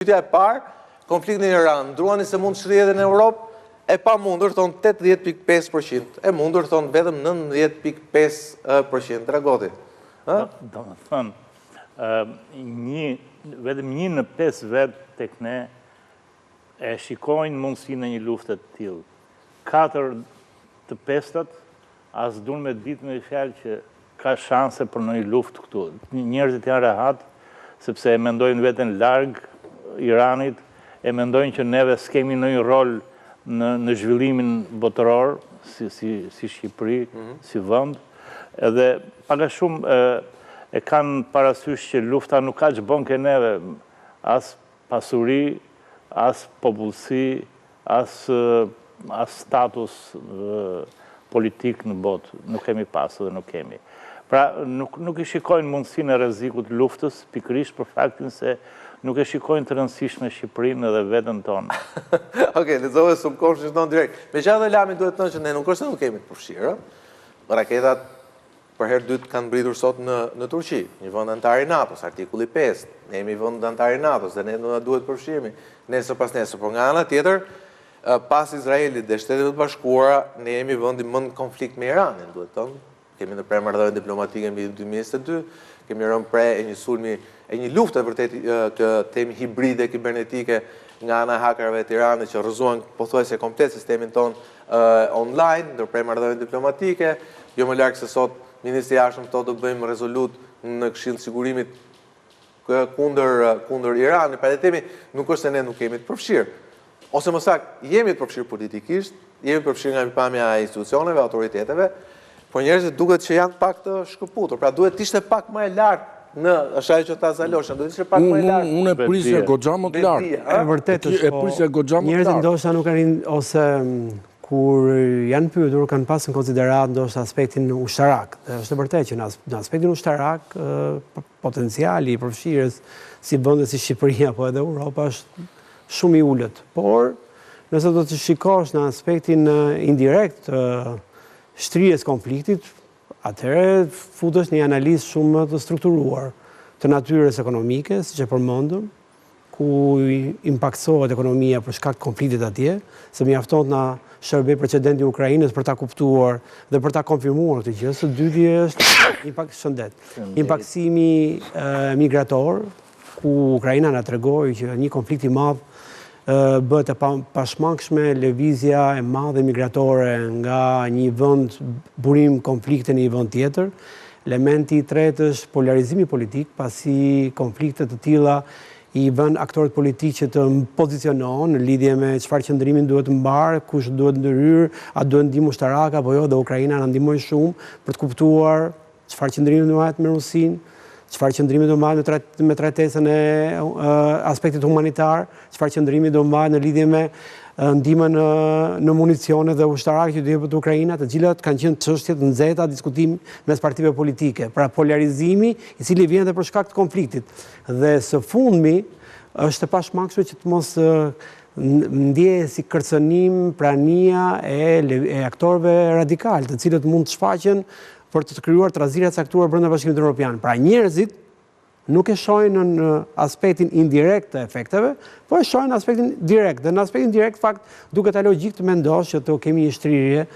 Pyetja e parë, konflikti në Iran, ndruani se mund shërije edhe në Europë? E pa mundur, thonë 80.5%. E mundur, thonë vetëm 19.5%. Dragoti. Do më thënë, vetëm 1 në 5 vetë tek ne e shikojnë mundësinë në një luftë të tillë. 4 të 5-tat as duan me ditë me fjalë që ka shanse për në një luftë këtu. Njerëzit janë rehat, sepse e mendojnë veten larg Iranit, e mendojnë që neve s'kemi ndonjë rol në zhvillimin botëror, si Shqipëri, si vend, edhe paga shumë e kanë parasysh që lufta nuk ka që bën ke neve, as pasuri, as popullsi, as status politik në botë, nuk kemi pasur dhe nuk kemi. Pra, nuk i shikojnë mundësinë e rrezikut luftës, pikërisht për faktin se nuk e shikojnë të rëndësishme Shqipërinë edhe veten tonë. Okej, lexova subkonscious non direkt. Megjithatë Lami duhet të thonë që ne nuk është se nuk kemi të përfshirë. Raketat për herë dytë kanë mbritur sot në Turqi, një vend antar i NATO-s, artikulli 5. Ne jemi vend antar i NATO-s dhe ne duhet të përfshihemi nesër pas nesër. Por nga ana tjetër, pas Izraelit dhe Shtetet Bashkuara, ne jemi vendi më në konflikt me Iranin, duhet të thonë. Kemi në pre marrëdhënie diplomatike mbi 2022, kemi rënë pre e një sulmi e një lufte vërtet temi hibride kibernetike nga ana e hakerëve të Iranit që rrëzuan pothuajse komplet sistemin ton online, ndërprer marrëdhënie diplomatike, jo më larg se sot ministri i jashtëm thotë do bëjmë rezolut në Këshillin e Sigurimit kundër Iranit, pra themi nuk është se ne nuk kemi të përfshirë. Ose më saktë, jemi të përfshirë politikisht, jemi të përfshirë nga pikpamja e institucioneve, autoriteteve, por njerëzit duket që janë pak të shkëputur, pra duhet të ishte pak më e lartë në është ajo që ta Zalosha, duhet të ishte pak më e lartë. Unë e prisja goxha më të lartë. E vërtet është, po njerëzit ndoshta nuk arrin ose kur janë pyetur kanë pasur në konsiderat ndoshta aspektin ushtarak. Është e vërtetë që në aspektin ushtarak potenciali i përfshirjes si vende si Shqipëria apo edhe Europa është shumë i ulët. Por nëse do të shikosh në aspektin indirekt shtrijes konfliktit, atëherë futesh në një analizë shumë të strukturuar të natyrës ekonomike, siç e përmendëm, ku impaktohet ekonomia për shkak të konfliktit atje, se mjafton na shërbej precedenti i Ukrainës për ta kuptuar dhe për ta konfirmuar këtë gjë. Së dyti është impakt shëndet. Impaktimi migrator, ku Ukraina na tregoi që një konflikt i madh bëhet e pashmangshme lëvizja e madhe migratore nga një vend burim konflikte në një vend tjetër. Elementi i tretë është polarizimi politik, pasi konflikte të tilla i vën aktorët politikë që të pozicionohen në lidhje me çfarë qëndrimin duhet të mbar, kush duhet ndërhyr, a duhet ndihmë ushtarake apo jo, dhe Ukraina na ndihmoi shumë për të kuptuar çfarë qëndrimi do marrë me Rusinë, çfarë qëndrimi do marrë me trajtesën e aspektit humanitar, çfarë qëndrimi do marrë në lidhje me ndihmën në municione dhe ushtarake që do jepet Ukraina, të cilat kanë qenë çështje të nxehta diskutim mes partive politike. Pra polarizimi i cili vjen edhe për shkak të konfliktit. Dhe së fundmi është e pashmangshme që të mos ndjehet si kërcënim prania e aktorëve radikal, të cilët mund të shfaqen për të krijuar trazira të caktuar brenda Bashkimit Evropian. Pra njerëzit nuk e shohin në aspektin indirekt të efekteve, po e shohin në aspektin direkt. Dhe në aspektin direkt, fakt, duket a logjik të mendosh që të kemi një shtrirje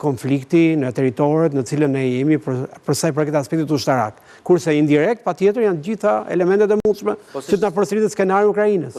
konflikti në territoret në cilën ne jemi për sa i përket aspektit ushtarak. Kurse indirekt, patjetër janë gjitha elementet e mundshme që të na përsëritet skenari i Ukrainës.